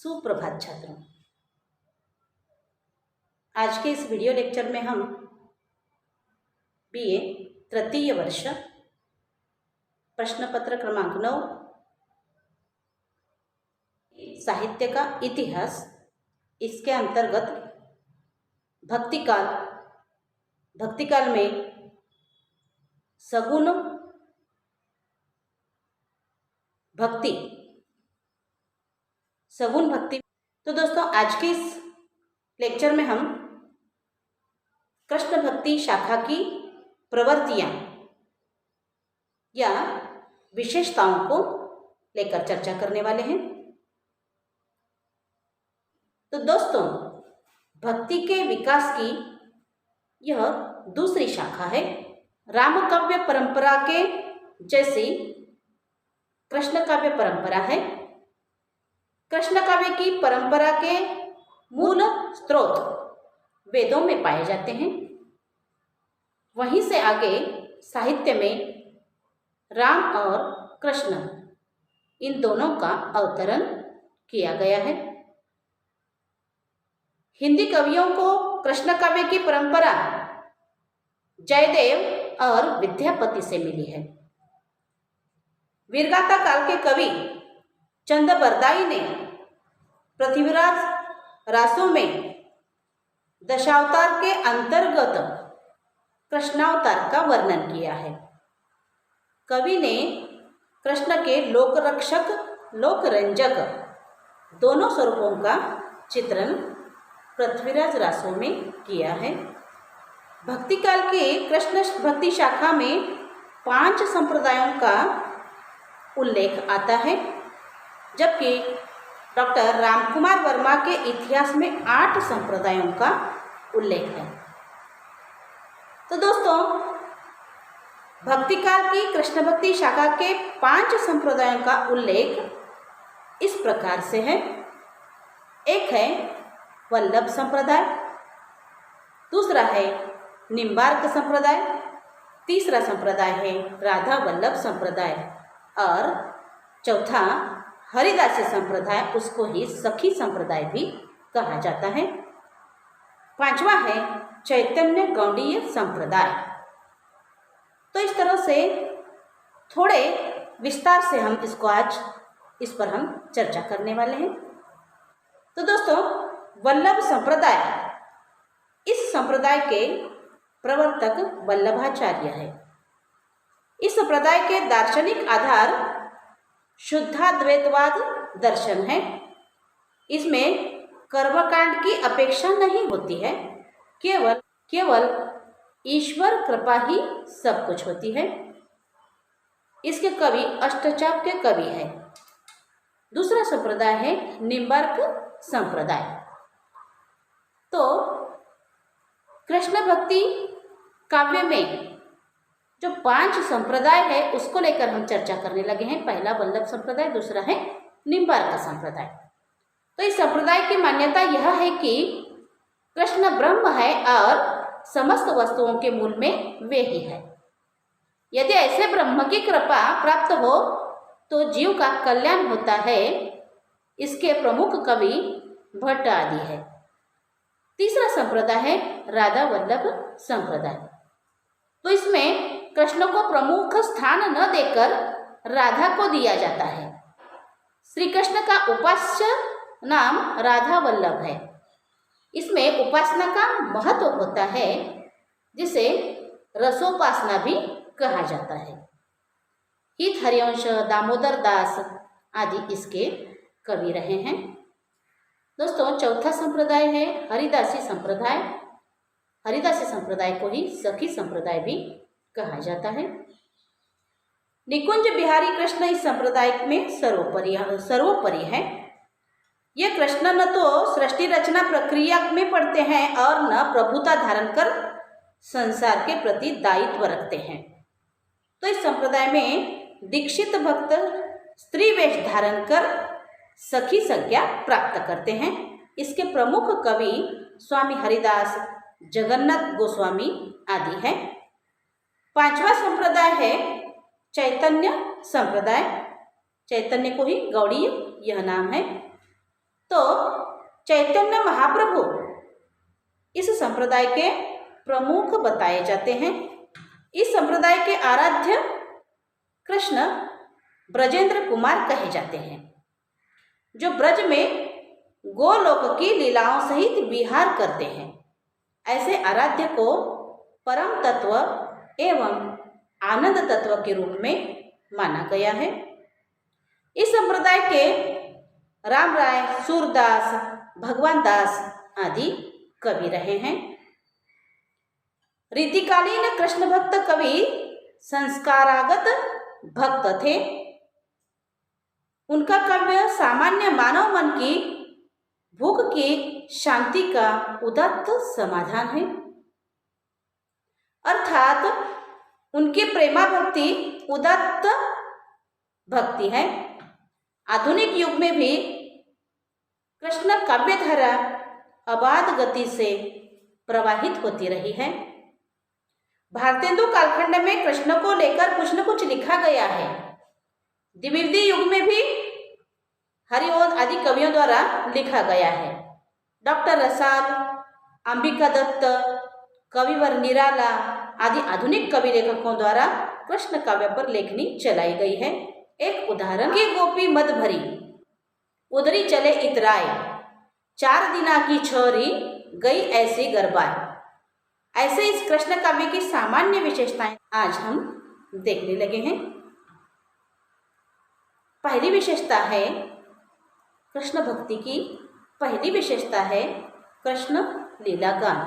सुप्रभात छात्रों। आज के इस वीडियो लेक्चर में हम बीए तृतीय वर्ष प्रश्न पत्र क्रमांक 9 साहित्य का इतिहास, इसके अंतर्गत भक्तिकाल में सगुण भक्ति। तो दोस्तों, आज के इस लेक्चर में हम कृष्ण भक्ति शाखा की प्रवृत्तियां या विशेषताओं को लेकर चर्चा करने वाले हैं। तो दोस्तों, भक्ति के विकास की यह दूसरी शाखा है। रामकाव्य परंपरा के जैसी कृष्ण काव्य परंपरा है। कृष्ण काव्य की परंपरा के मूल स्रोत वेदों में पाए जाते हैं। वहीं से आगे साहित्य में राम और कृष्ण इन दोनों का अवतरण किया गया है। हिंदी कवियों को कृष्ण काव्य की परंपरा जयदेव और विद्यापति से मिली है। वीरगाथा काल के कवि चंदबरदाई ने पृथ्वीराज रासों में दशावतार के अंतर्गत कृष्णावतार का वर्णन किया है। कवि ने कृष्ण के लोकरक्षक लोकरंजक दोनों स्वरूपों का चित्रण पृथ्वीराज रासों में किया है। भक्तिकाल की कृष्ण भक्ति शाखा में 5 संप्रदायों का उल्लेख आता है, जबकि डॉक्टर रामकुमार वर्मा के इतिहास में 8 संप्रदायों का उल्लेख है। तो दोस्तों, भक्तिकाल की कृष्ण भक्ति शाखा के 5 संप्रदायों का उल्लेख इस प्रकार से है। एक है वल्लभ संप्रदाय, दूसरा है निम्बार्क संप्रदाय, तीसरा संप्रदाय है राधा वल्लभ संप्रदाय और चौथा हरिदासी संप्रदाय, उसको ही सखी संप्रदाय भी कहा जाता है। 5वां है चैतन्य गौड़ीय संप्रदाय। तो इस तरह से थोड़े विस्तार से हम इस पर हम चर्चा करने वाले हैं। तो दोस्तों, वल्लभ संप्रदाय, इस संप्रदाय के प्रवर्तक वल्लभाचार्य है। इस संप्रदाय के दार्शनिक आधार शुद्धाद्वैतवाद दर्शन है। इसमें कर्मकांड की अपेक्षा नहीं होती है, केवल ईश्वर कृपा ही सब कुछ होती है। इसके कवि अष्टचाप के कवि है। दूसरा संप्रदाय है निम्बार्क संप्रदाय। तो कृष्ण भक्ति काव्य में जो 5 संप्रदाय है उसको लेकर हम चर्चा करने लगे हैं। पहला वल्लभ संप्रदाय, दूसरा है निम्बार्क संप्रदाय। तो इस संप्रदाय की मान्यता यह है कि कृष्ण ब्रह्म है और समस्त वस्तुओं के मूल में वे ही है। यदि ऐसे ब्रह्म की कृपा प्राप्त हो तो जीव का कल्याण होता है। इसके प्रमुख कवि भट्ट आदि है। तीसरा संप्रदाय है राधा वल्लभ संप्रदाय। तो इसमें कृष्ण को प्रमुख स्थान न देकर राधा को दिया जाता है। श्री कृष्ण का उपास्य नाम राधा वल्लभ है। इसमें उपासना का महत्व होता है, जिसे रसोपासना भी कहा जाता है। हित हरिवंश, दामोदर दास आदि इसके कवि रहे हैं। दोस्तों, चौथा संप्रदाय है हरिदासी संप्रदाय। हरिदासी संप्रदाय को ही सखी संप्रदाय भी कहा जाता है। निकुंज बिहारी कृष्ण इस संप्रदाय में सर्वोपरि है। ये कृष्ण न तो सृष्टि रचना प्रक्रिया में पड़ते हैं और न प्रभुता धारण कर संसार के प्रति दायित्व रखते हैं। तो इस संप्रदाय में दीक्षित भक्त स्त्री वेश धारण कर सखी संज्ञा प्राप्त करते हैं। इसके प्रमुख कवि स्वामी हरिदास, जगन्नाथ गोस्वामी आदि हैं। 5वां संप्रदाय है चैतन्य संप्रदाय। चैतन्य को ही गौड़ीय यह नाम है। तो चैतन्य महाप्रभु इस संप्रदाय के प्रमुख बताए जाते हैं। इस संप्रदाय के आराध्य कृष्ण ब्रजेंद्र कुमार कहे जाते हैं, जो ब्रज में गोलोक की लीलाओं सहित विहार करते हैं। ऐसे आराध्य को परम तत्व एवं आनंद तत्व के रूप में माना गया है। इस संप्रदाय के राम राय, सूरदास, भगवान दास आदि कवि रहे हैं। रीतिकालीन कृष्ण भक्त कवि संस्कारागत भक्त थे। उनका काव्य सामान्य मानव मन की भूख की शांति का उदात्त समाधान है, अर्थात उनकी प्रेमा भक्ति उदात्त भक्ति है। आधुनिक युग में भी कृष्ण काव्यधारा अबाध गति से प्रवाहित होती रही है। भारतेंदु कालखंड में कृष्ण को लेकर कुछ न कुछ लिखा गया है। द्विवेदी युग में भी हरिओद आदि कवियों द्वारा लिखा गया है। डॉक्टर रसाल, अंबिका दत्त, कविवर निराला आदि आधुनिक कवि लेखकों द्वारा कृष्ण काव्य पर लेखनी चलाई गई है। एक उदाहरण की गोपी मद भरी, उधरी चले इतराय, 4 दिना की छोरी गई ऐसी गरबाई। ऐसे इस कृष्ण काव्य की सामान्य विशेषताएं आज हम देखने लगे हैं। पहली विशेषता है कृष्ण भक्ति की, पहली विशेषता है कृष्ण लीला गान।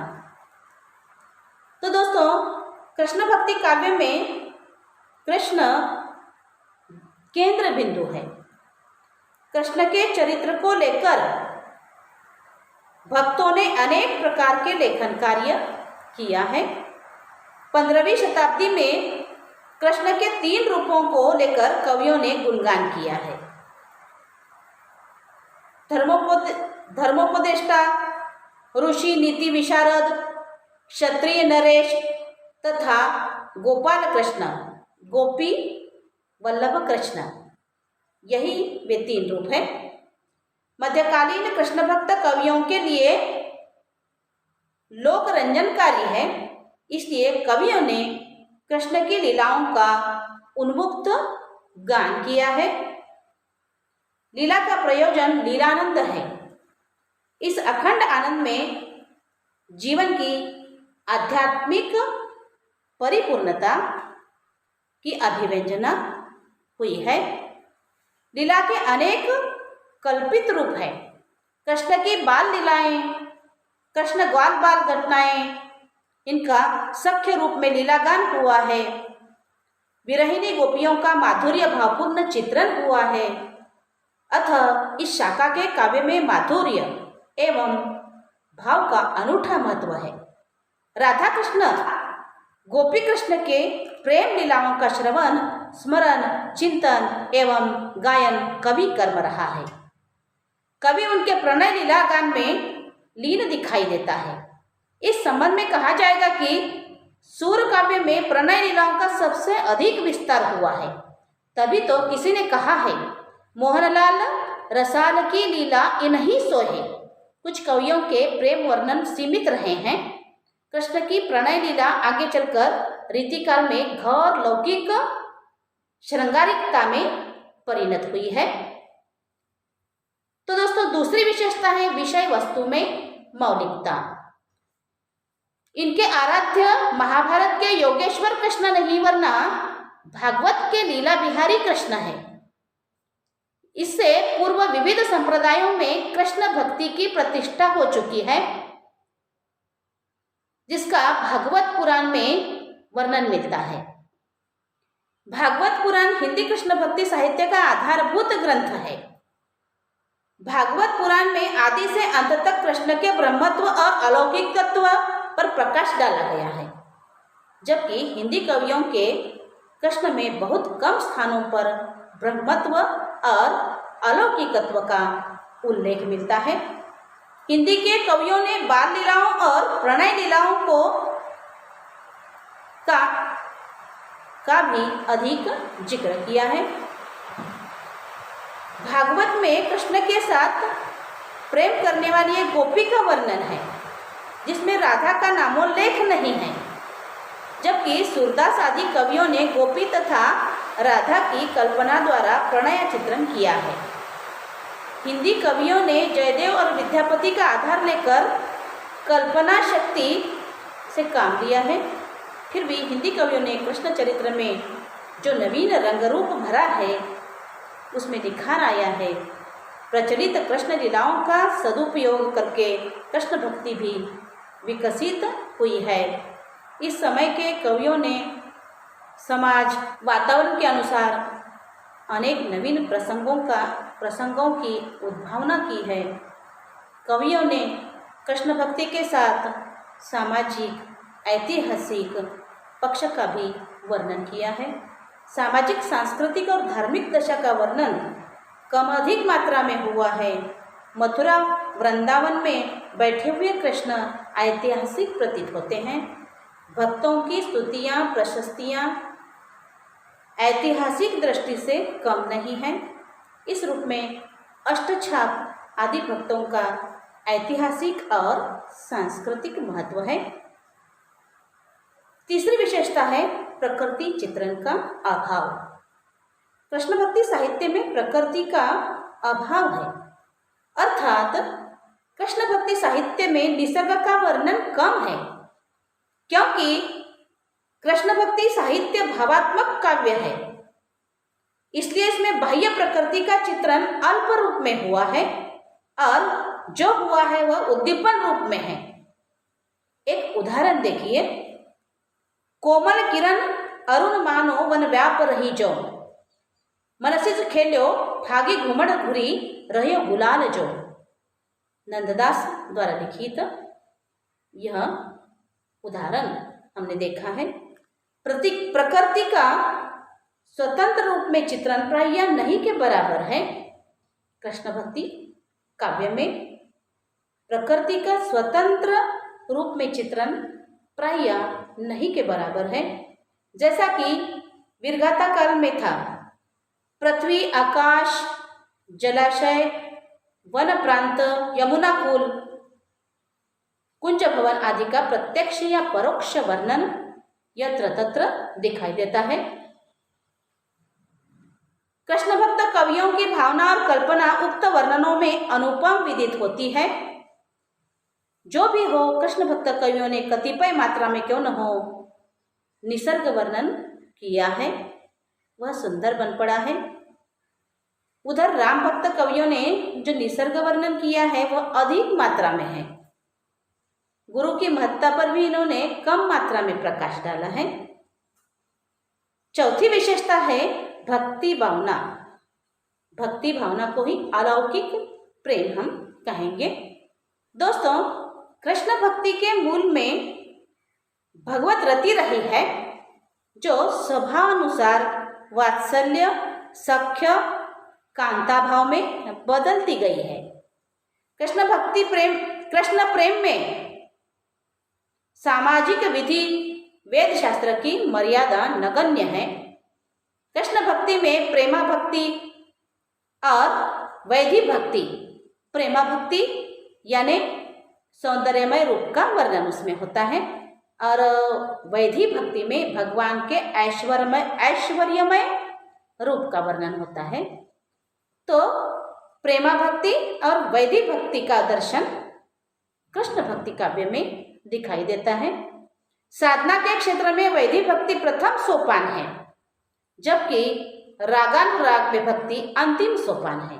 तो दोस्तों, कृष्ण भक्ति काव्य में कृष्ण केंद्र बिंदु है। कृष्ण के चरित्र को लेकर भक्तों ने अनेक प्रकार के लेखन कार्य किया है। 15वीं शताब्दी में कृष्ण के 3 रूपों को लेकर कवियों ने गुणगान किया है। धर्मोपदेष्टा, ऋषि, नीति विशारद, क्षत्रिय नरेश तथा गोपाल कृष्ण, गोपी वल्लभ कृष्ण, यही वे 3 रूप हैं। मध्यकालीन कृष्ण भक्त कवियों के लिए लोक रंजनकारी है, इसलिए कवियों ने कृष्ण की लीलाओं का उन्मुक्त गान किया है। लीला का प्रयोजन लीलानंद है। इस अखंड आनंद में जीवन की आध्यात्मिक परिपूर्णता की अभिव्यंजना हुई है। लीला के अनेक कल्पित रूप है। कृष्ण की बाल लीलाएं, कृष्ण ग्वाल बाल घटनाएं, इनका सख्य रूप में लीलागान हुआ है। विरहिणी गोपियों का माधुर्य भावपूर्ण चित्रण हुआ है। अतः इस शाखा के काव्य में माधुर्य एवं भाव का अनूठा महत्व है। राधा कृष्ण, गोपी कृष्ण के प्रेम लीलाओं का श्रवण, स्मरण, चिंतन एवं गायन कवि कर्म रहा है। कवि उनके प्रणय लीला गान में लीन दिखाई देता है। इस संबंध में कहा जाएगा कि सूर काव्य में प्रणय लीलाओं का सबसे अधिक विस्तार हुआ है। तभी तो किसी ने कहा है, मोहनलाल रसाल की लीला इन्हीं सोहे। कुछ कवियों के प्रेम वर्णन सीमित रहे हैं। कृष्ण की प्रणय लीला आगे चलकर रीतिकाल में घोर लौकिक श्रृंगारिकता में परिणत हुई है। तो दोस्तों, दूसरी विशेषता है विषय वस्तु में मौलिकता। इनके आराध्य महाभारत के योगेश्वर कृष्ण नहीं, वरना भागवत के लीला बिहारी कृष्ण है। इससे पूर्व विविध संप्रदायों में कृष्ण भक्ति की प्रतिष्ठा हो चुकी है, जिसका भागवत पुराण में वर्णन मिलता है। भागवत पुराण हिंदी कृष्ण भक्ति साहित्य का आधारभूत ग्रंथ है। भागवत पुराण में आदि से अंत तक कृष्ण के ब्रह्मत्व और अलौकिक तत्व पर प्रकाश डाला गया है, जबकि हिंदी कवियों के कृष्ण में बहुत कम स्थानों पर ब्रह्मत्व और अलौकिकत्व का उल्लेख मिलता है। हिंदी के कवियों ने बाल लीलाओं और प्रणय लीलाओं का भी अधिक जिक्र किया है। भागवत में कृष्ण के साथ प्रेम करने वाली एक गोपी का वर्णन है जिसमें राधा का नामोल्लेख नहीं है, जबकि सूरदास आदि कवियों ने गोपी तथा राधा की कल्पना द्वारा प्रणय चित्रण किया है। हिंदी कवियों ने जयदेव और विद्यापति का आधार लेकर कल्पना शक्ति से काम लिया है। फिर भी हिंदी कवियों ने कृष्ण चरित्र में जो नवीन रंगरूप भरा है उसमें निखार आया है। प्रचलित कृष्ण लीलाओं का सदुपयोग करके कृष्ण भक्ति भी विकसित हुई है। इस समय के कवियों ने समाज वातावरण के अनुसार अनेक नवीन प्रसंगों की उद्भावना की है। कवियों ने कृष्ण भक्ति के साथ सामाजिक, ऐतिहासिक पक्ष का भी वर्णन किया है। सामाजिक, सांस्कृतिक और धार्मिक दशा का वर्णन कम अधिक मात्रा में हुआ है। मथुरा वृंदावन में बैठे हुए कृष्ण ऐतिहासिक प्रतीत होते हैं। भक्तों की स्तुतियाँ, प्रशस्तियाँ ऐतिहासिक दृष्टि से कम नहीं है। इस रूप में अष्टछाप आदि भक्तों का ऐतिहासिक और सांस्कृतिक महत्व है। तीसरी विशेषता है प्रकृति चित्रण का अभाव। कृष्ण भक्ति साहित्य में प्रकृति का अभाव है, अर्थात कृष्ण भक्ति साहित्य में निसर्ग का वर्णन कम है, क्योंकि कृष्ण भक्ति साहित्य भावात्मक काव्य है। इसलिए इसमें बाह्य प्रकृति का चित्रण अल्प रूप में हुआ है और जो हुआ है वह उद्दीपन रूप में है। एक उदाहरण देखिए। कोमल किरण अरुण मानो वन व्याप रही जो, मनसिज खेल्यो भागी घुमड़ घुरी रहो गुलाल जो। नंददास द्वारा लिखित यह उदाहरण हमने देखा है। प्रकृति का स्वतंत्र रूप में चित्रण प्राय नहीं के बराबर है। कृष्ण भक्ति काव्य में प्रकृति का स्वतंत्र रूप में चित्रण प्राय नहीं के बराबर है। जैसा कि वीरगाथा काल में था। पृथ्वी, आकाश, जलाशय, वन प्रांत, यमुना कुल, कुंज भवन आदि का प्रत्यक्ष या परोक्ष वर्णन यत्र तत्र दिखाई देता है। कृष्ण भक्त कवियों की भावना और कल्पना उक्त वर्णनों में अनुपम विदित होती है। जो भी हो, कृष्ण भक्त कवियों ने कतिपय मात्रा में क्यों न हो निसर्ग वर्णन किया है, वह सुंदर बन पड़ा है। उधर राम भक्त कवियों ने जो निसर्ग वर्णन किया है वह अधिक मात्रा में है। गुरु की महत्ता पर भी इन्होंने कम मात्रा में प्रकाश डाला है। चौथी विशेषता है भक्ति भावना। भक्ति भावना को ही अलौकिक प्रेम हम कहेंगे। दोस्तों, कृष्ण भक्ति के मूल में भगवत रति रही है, जो स्वभावानुसार वात्सल्य, सख्य, कांता भाव में बदलती गई है। कृष्ण प्रेम में सामाजिक विधि वेद शास्त्र की मर्यादा नगण्य है। कृष्ण भक्ति में प्रेमा भक्ति और वैधि भक्ति, प्रेमा भक्ति यानी सौंदर्यमय रूप का वर्णन उसमें होता है और वैधि भक्ति में भगवान के ऐश्वर्यमय रूप का वर्णन होता है। तो प्रेमा भक्ति और वैधि भक्ति का दर्शन कृष्ण भक्ति काव्य में दिखाई देता है। साधना के क्षेत्र में वैधि भक्ति प्रथम सोपान है, जबकि रागानुराग में भक्ति अंतिम सोपान है।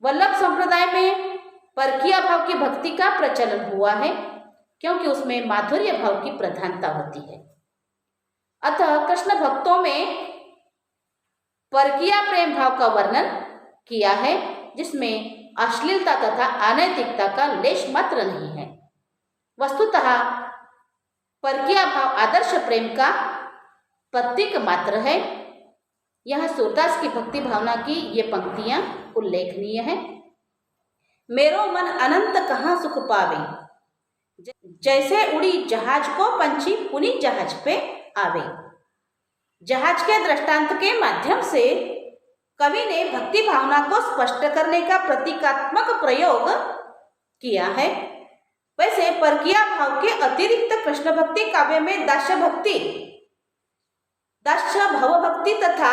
वल्लभ संप्रदाय में परकीय भाव की भक्ति का प्रचलन हुआ है, क्योंकि उसमें माधुर्य भाव की प्रधानता होती है। अतः कृष्ण भक्तों में परकीय प्रेम भाव का वर्णन किया है, जिसमें अश्लीलता तथा अनैतिकता का लेश मात्र नहीं है। वस्तुतः परकीय भाव आदर्श प्रेम का प्रतीक मात्र है। यह सूरदास की भक्ति भावना की ये पंक्तियां उल्लेखनीय है। मेरो मन अनंत कहाँ सुख पावे, जैसे उड़ी जहाज को पंछी पुनीत जहाज पे आवे। जहाज के दृष्टांत के माध्यम से कवि ने भक्ति भावना को स्पष्ट करने का प्रतीकात्मक प्रयोग किया है। वैसे परकीय भाव के अतिरिक्त कृष्ण भक्ति काव्य में दास्य भाव भक्ति तथा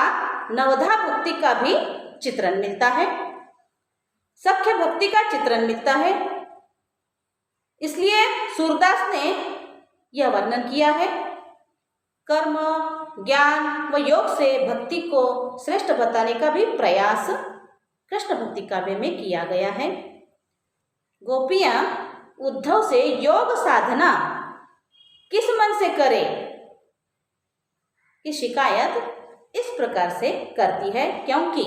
नवधा भक्ति का भी चित्रण मिलता है, सख्य भक्ति का चित्रण मिलता है। इसलिए सूरदास ने यह वर्णन किया है। कर्म, ज्ञान व योग से भक्ति को श्रेष्ठ बताने का भी प्रयास कृष्ण भक्ति काव्य में किया गया है। गोपियां उद्धव से योग साधना किस मन से करे की शिकायत इस प्रकार से करती है, क्योंकि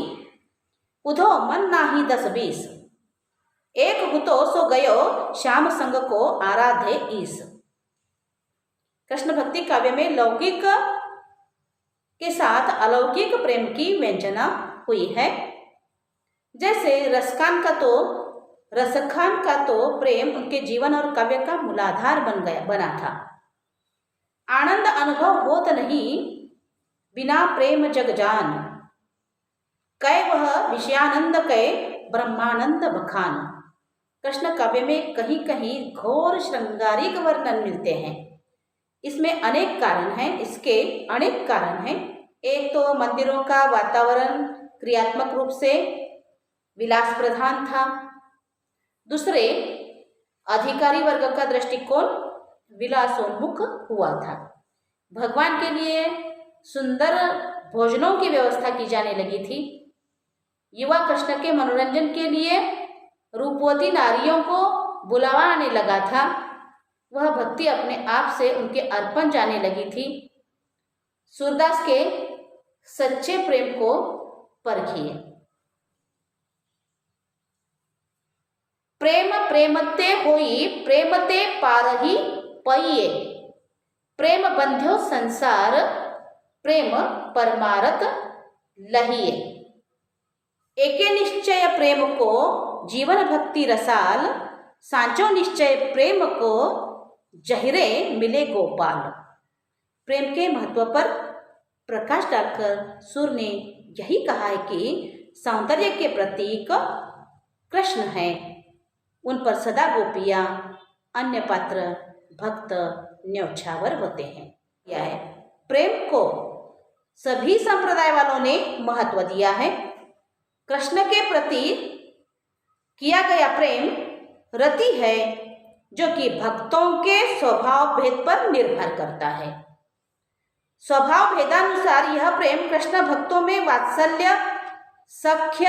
उधो मन नाही 10-20, एक हुतो सो गयो श्याम संग को आराधे ईस। कृष्ण भक्ति काव्य में लौकिक के साथ अलौकिक प्रेम की व्यंजना हुई है। जैसे रसखान का तो प्रेम उनके जीवन और काव्य का मूलाधार बना था। आनंद अनुभव होत नहीं बिना प्रेम जग जान, कै वह विषयानंद कै ब्रह्मानंद बखान। कृष्ण काव्य में कहीं कहीं घोर श्रृंगारिक वर्णन मिलते हैं। इसमें अनेक कारण हैं। एक तो मंदिरों का वातावरण क्रियात्मक रूप से विलास प्रधान था। दूसरे, अधिकारी वर्ग का दृष्टिकोण विलासोन्मुख हुआ था। भगवान के लिए सुंदर भोजनों की व्यवस्था की जाने लगी थी। युवा कृष्ण के मनोरंजन के लिए रूपवती नारियों को बुलावा आने लगा था। वह भक्ति अपने आप से उनके अर्पण जाने लगी थी। सूरदास के सच्चे प्रेम को परखिए। प्रेम प्रेमते होई प्रेमते पारही पइये, प्रेम बंध्यो संसार प्रेम परमारत लहिए। एके निश्चय प्रेम को जीवन भक्ति रसाल, सांचो निश्चय प्रेम को जहिरे मिले गोपाल। प्रेम के महत्व पर प्रकाश डालकर सूर ने यही कहा है कि सौंदर्य के प्रतीक कृष्ण हैं, उन पर सदा गोपियाँ, अन्य पात्र भक्त न्यौछावर होते हैं। यह है प्रेम को सभी संप्रदाय वालों ने महत्व दिया है। कृष्ण के प्रति किया गया प्रेम रति है, जो कि भक्तों के स्वभाव भेद पर निर्भर करता है। स्वभाव भेदानुसार यह प्रेम कृष्ण भक्तों में वात्सल्य, सख्य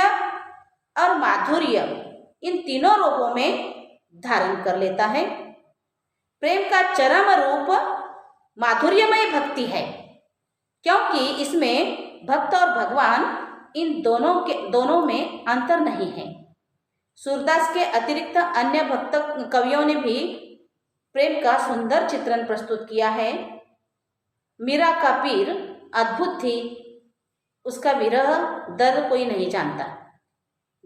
और माधुर्य, इन तीनों रूपों में धारण कर लेता है। प्रेम का चरम रूप माधुर्यमय भक्ति है, क्योंकि इसमें भक्त और भगवान इन दोनों में अंतर नहीं है। सूरदास के अतिरिक्त अन्य भक्त कवियों ने भी प्रेम का सुंदर चित्रण प्रस्तुत किया है। मीरा का पीर अद्भुत थी, उसका विरह दर्द कोई नहीं जानता।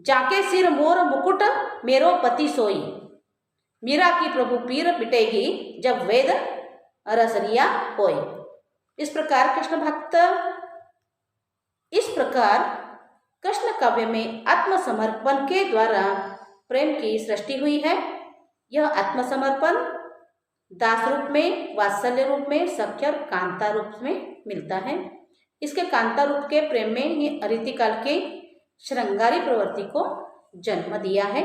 जाके सिर मोर मुकुट मेरो पति सोई, मीरा की प्रभु पीर पिटेगी जब वेद रसरिया होए। इस प्रकार कृष्ण काव्य में आत्मसमर्पण के द्वारा प्रेम की सृष्टि हुई है। यह आत्मसमर्पण दास रूप में, वात्सल्य रूप में, सख्य और कांता रूप में मिलता है। इसके कांता रूप के प्रेम में ही रीतिकाल के श्रृंगारी प्रवृत्ति को जन्म दिया है।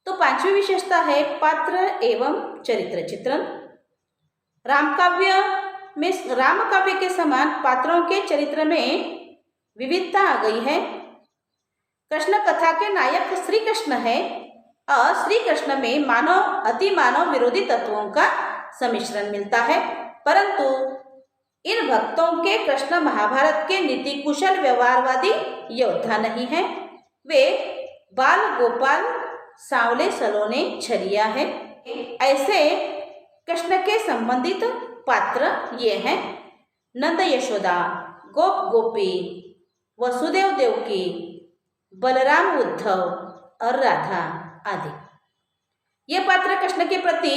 तो पांचवी विशेषता है पात्र एवं चरित्र चित्रण। राम काव्य के समान पात्रों के चरित्र में विविधता आ गई है। कृष्ण कथा के नायक श्री कृष्ण है और श्री कृष्ण में मानव अति मानव विरोधी तत्वों का सम्मिश्रण मिलता है, परंतु इन भक्तों के कृष्ण महाभारत के नीति कुशल व्यवहारवादी योद्धा नहीं है। वे बाल गोपाल, सांवले सलोने छरिया है। ऐसे कृष्ण के संबंधित पात्र ये हैं: नंद यशोदा, गोप गोपी, वसुदेव देवकी, बलराम उद्धव और राधा आदि। ये पात्र कृष्ण के प्रति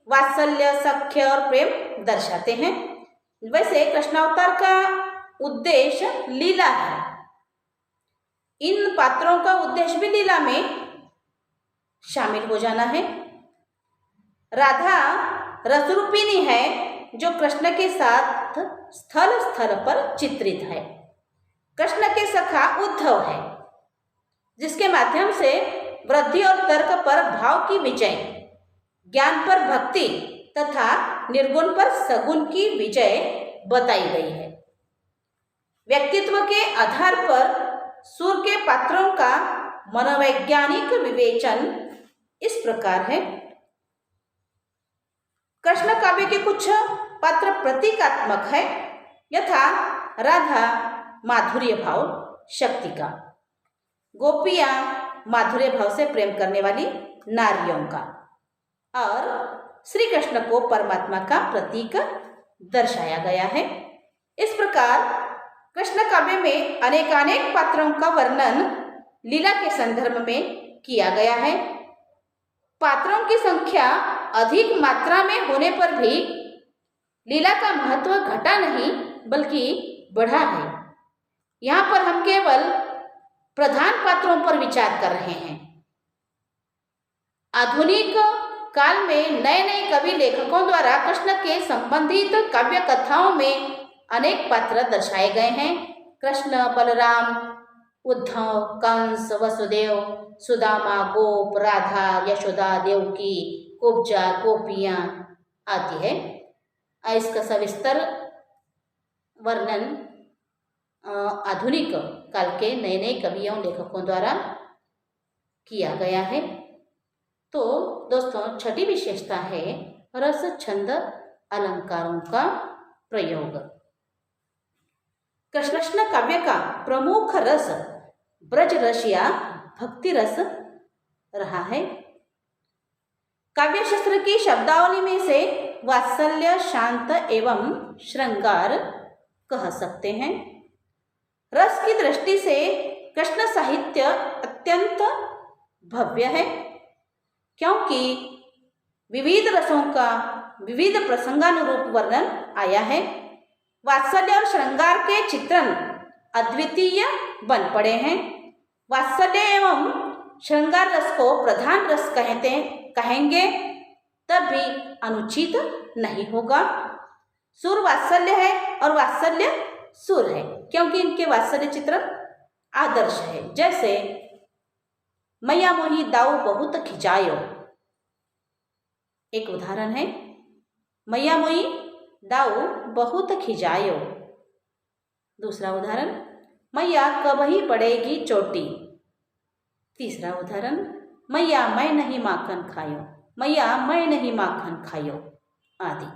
वात्सल्य, सख्य और प्रेम दर्शाते हैं। वैसे कृष्णावतार का उद्देश्य लीला है। इन पात्रों का उद्देश्य भी लीला में शामिल हो जाना है। राधा रसरूपिणी है जो कृष्ण के साथ स्थल स्थल पर चित्रित है। कृष्ण के सखा उद्धव है जिसके माध्यम से वृद्धि और तर्क पर भाव की विजय, ज्ञान पर भक्ति तथा निर्गुण पर सगुण की विजय बताई गई है। व्यक्तित्व के आधार पर सूर के पात्रों का मनोवैज्ञानिक विवेचन इस प्रकार है। कृष्ण काव्य के कुछ पात्र प्रतीकात्मक है, यथा राधा माधुर्य भाव शक्ति का, गोपियां माधुर्य भाव से प्रेम करने वाली नारियों का, और श्री कृष्ण को परमात्मा का प्रतीक दर्शाया गया है। इस प्रकार कृष्ण काव्य में अनेकानेक पात्रों का वर्णन लीला के संदर्भ में किया गया है। पात्रों की संख्या अधिक मात्रा में होने पर भी लीला का महत्व घटा नहीं बल्कि बढ़ा है। यहाँ पर हम केवल प्रधान पात्रों पर विचार कर रहे हैं। आधुनिक काल में नए नए कवि लेखकों द्वारा कृष्ण के संबंधित काव्य कथाओं में अनेक पात्र दर्शाए गए हैं। कृष्ण, बलराम, उद्धव, कंस, वसुदेव, सुदामा, गोप, राधा, यशोदा, देवकी, कुब्जा, गोपियां आदि है। इसका सविस्तर वर्णन आधुनिक काल के नए नए कवियों लेखकों द्वारा किया गया है। तो दोस्तों, छठी विशेषता है रस छंद अलंकारों का प्रयोग। कृष्ण काव्य का प्रमुख रस ब्रज रस या भक्ति रस रहा है। काव्य शास्त्र की शब्दावली में से वात्सल्य, शांत एवं श्रृंगार कह सकते हैं। रस की दृष्टि से कृष्ण साहित्य अत्यंत भव्य है, क्योंकि विविध रसों का विविध प्रसंगानुरूप वर्णन आया है। वात्सल्य और श्रृंगार के चित्रण अद्वितीय बन पड़े हैं। वात्सल्य एवं श्रृंगार रस को प्रधान रस कहेंगे तब भी अनुचित नहीं होगा। सुर वात्सल्य है और वात्सल्य सुर है, क्योंकि इनके वात्सल्य चित्रण आदर्श है। जैसे मैया मोही दाऊ बहुत खिंचायो, एक उदाहरण है। मैया मोही दाऊ बहुत खिंचायो। दूसरा उदाहरण, मैया कब ही पड़ेगी चोटी। तीसरा उदाहरण, मैया मैं नहीं माखन खायो, मैया मैं नहीं माखन खायो आदि।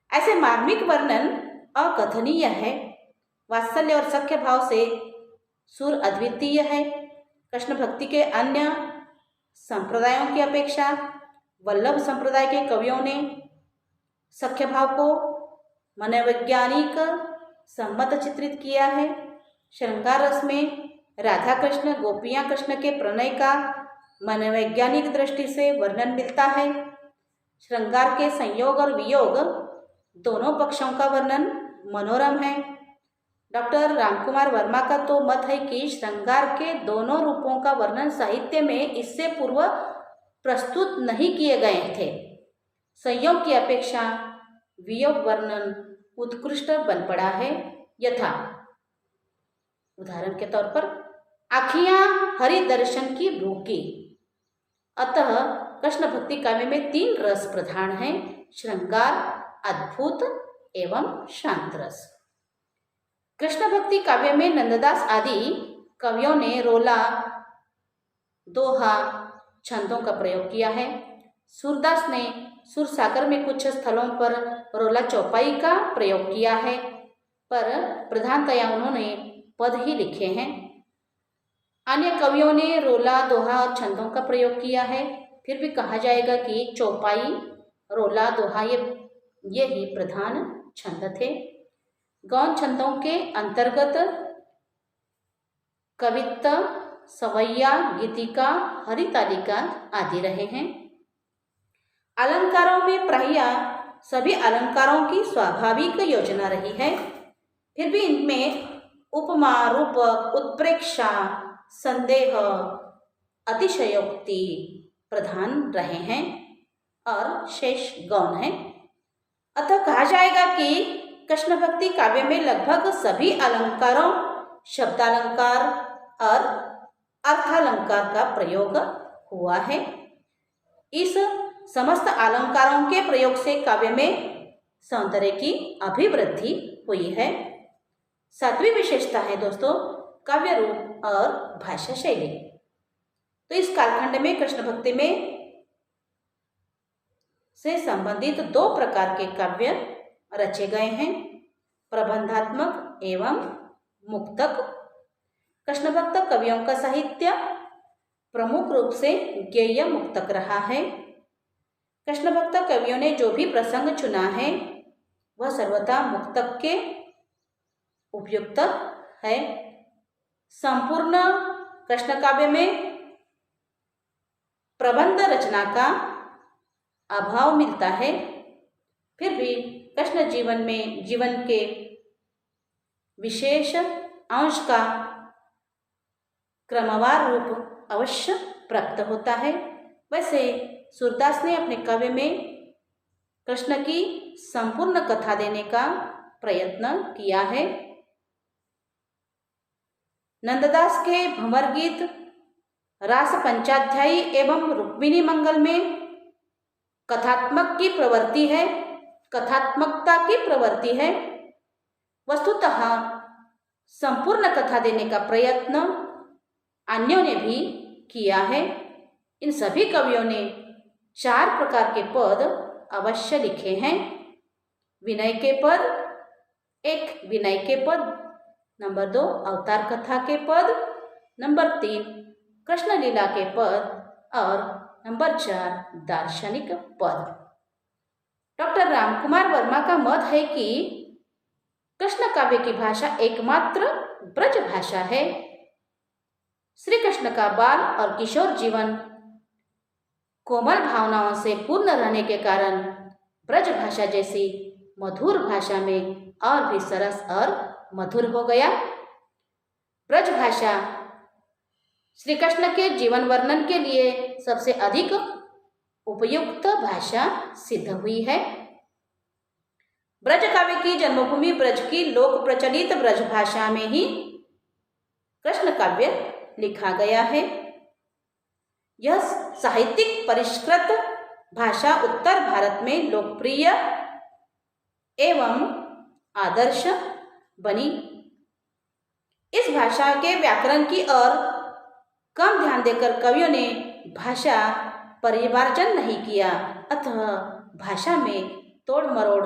ऐसे मार्मिक वर्णन अकथनीय है। वात्सल्य और सख्य भाव से सुर अद्वितीय है। कृष्ण भक्ति के अन्य संप्रदायों की अपेक्षा वल्लभ संप्रदाय के कवियों ने सख्य भाव को मनोवैज्ञानिक सम्मत चित्रित किया है। श्रृंगार रस में राधा कृष्ण, गोपियां कृष्ण के प्रणय का मनोवैज्ञानिक दृष्टि से वर्णन मिलता है। श्रृंगार के संयोग और वियोग दोनों पक्षों का वर्णन मनोरम है। डॉक्टर रामकुमार वर्मा का तो मत है कि श्रृंगार के दोनों रूपों का वर्णन साहित्य में इससे पूर्व प्रस्तुत नहीं किए गए थे। संयोग की अपेक्षा वियोग वर्णन उत्कृष्ट बन पड़ा है। यथा उदाहरण के तौर पर, आँखियाँ हरि दर्शन की भूखी। अतः कृष्ण भक्ति काव्य में 3 रस प्रधान हैं: श्रृंगार, अद्भुत एवं शांत रस। कृष्ण भक्ति काव्य में नंददास आदि कवियों ने रोला, दोहा, छंदों का प्रयोग किया है। सूरदास ने सुरसागर में कुछ स्थलों पर रोला चौपाई का प्रयोग किया है, पर प्रधानतया उन्होंने पद ही लिखे हैं। अन्य कवियों ने रोला, दोहा और छंदों का प्रयोग किया है। फिर भी कहा जाएगा कि चौपाई, रोला, दोहा ये ही प्रधान छंद थे। गौण छंदों के अंतर्गत कवित्त, सवैया, गीतिका, हरितालिका आदि रहे हैं। अलंकारों में प्रायः सभी अलंकारों की स्वाभाविक योजना रही है। फिर भी इनमें उपमा, रूपक, उत्प्रेक्षा, संदेह, अतिशयोक्ति प्रधान रहे हैं और शेष गौण हैं। अतः कहा जाएगा कि कृष्ण भक्ति काव्य में लगभग सभी अलंकारों, शब्दालंकार और अर्थालंकार का प्रयोग हुआ है। इस समस्त अलंकारों के प्रयोग से काव्य में सौंदर्य की अभिवृद्धि हुई है। सातवीं विशेषता है दोस्तों काव्य रूप और भाषा शैली। तो इस कालखंड में कृष्ण भक्ति में से संबंधित दो प्रकार के काव्य रचे गए हैं, प्रबंधात्मक एवं मुक्तक। कृष्ण भक्त कवियों का साहित्य प्रमुख रूप से गेय मुक्तक रहा है। कृष्ण भक्त कवियों ने जो भी प्रसंग चुना है वह सर्वथा मुक्तक के उपयुक्त है। संपूर्ण कृष्ण काव्य में प्रबंध रचना का अभाव मिलता है, फिर भी कृष्ण जीवन के विशेष अंश का क्रमवार रूप अवश्य प्राप्त होता है। वैसे सूरदास ने अपने काव्य में कृष्ण की संपूर्ण कथा देने का प्रयत्न किया है। नंददास के भंवर गीत, रास पंचाध्यायी एवं रुक्मिणी मंगल में कथात्मकता की प्रवृत्ति है। वस्तुतः संपूर्ण कथा देने का प्रयत्न अन्यों ने भी किया है। इन सभी कवियों ने 4 प्रकार के पद अवश्य लिखे हैं। विनय के पद, 1 विनय के पद, नंबर 2 अवतार कथा के पद, नंबर 3 कृष्ण लीला के पद और नंबर 4 दार्शनिक पद। डॉक्टर रामकुमार वर्मा का मत है कि कृष्ण काव्य की भाषा एकमात्र ब्रज भाषा है। श्री कृष्ण का बाल और किशोर जीवन कोमल भावनाओं से पूर्ण रहने के कारण ब्रज भाषा जैसी मधुर भाषा में और भी सरस और मधुर हो गया। ब्रज भाषा श्री कृष्ण के जीवन वर्णन के लिए सबसे अधिक उपयुक्त भाषा सिद्ध हुई है। ब्रज काव्य की जन्मभूमि ब्रज की लोक प्रचलित ब्रज भाषा में ही कृष्ण काव्य लिखा गया है। यह साहित्यिक परिष्कृत भाषा उत्तर भारत में लोकप्रिय एवं आदर्श बनी। इस भाषा के व्याकरण की ओर कम ध्यान देकर कवियों ने भाषा परिमार्जन नहीं किया, अतः भाषा में तोड़ मरोड़,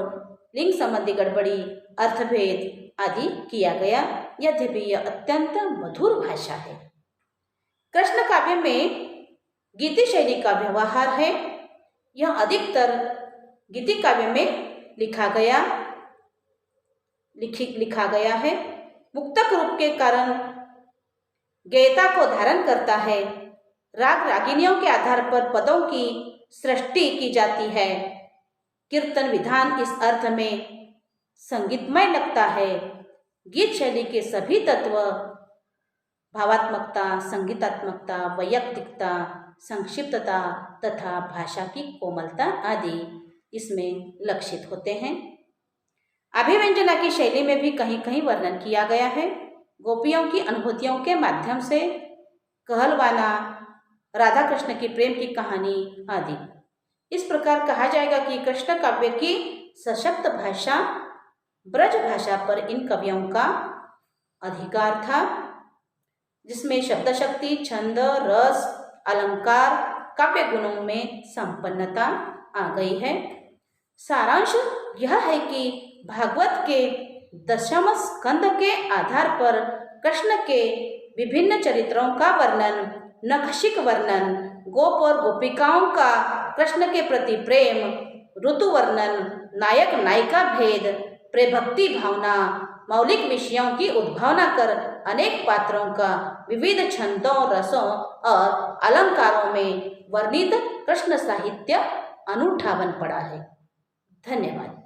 लिंग संबंधी गड़बड़ी, अर्थभेद आदि किया गया। यद्यपि यह अत्यंत मधुर भाषा है। कृष्ण काव्य में गीति शैली का व्यवहार है। यह अधिकतर गीति काव्य में लिखा गया है। मुक्तक रूप के कारण गेयता को धारण करता है। राग रागिनियों के आधार पर पदों की सृष्टि की जाती है। कीर्तन विधान इस अर्थ में संगीतमय लगता है। गीत शैली के सभी तत्व भावात्मकता, संगीतात्मकता, वैयक्तिकता, संक्षिप्तता तथा भाषा की कोमलता आदि इसमें लक्षित होते हैं। अभिव्यंजना की शैली में भी कहीं कहीं वर्णन किया गया है। गोपियों की अनुभूतियों के माध्यम से कहलवाना, राधा कृष्ण की प्रेम की कहानी आदि। इस प्रकार कहा जाएगा कि कृष्ण काव्य की सशक्त भाषा ब्रज भाषा पर इन कवियों का अधिकार था, जिसमें शब्द शक्ति, छंद, रस, अलंकार, काव्य गुणों में संपन्नता आ गई है। सारांश यह है कि भागवत के 10वें स्कंद के आधार पर कृष्ण के विभिन्न चरित्रों का वर्णन, नखशिक वर्णन, गोप और गोपिकाओं का कृष्ण के प्रति प्रेम, ऋतु वर्णन, नायक नायिका भेद, प्रेभक्ति भावना, मौलिक विषयों की उद्भावना कर अनेक पात्रों का विविध छंदों, रसों और अलंकारों में वर्णित कृष्ण साहित्य अनूठा बन पड़ा है। धन्यवाद।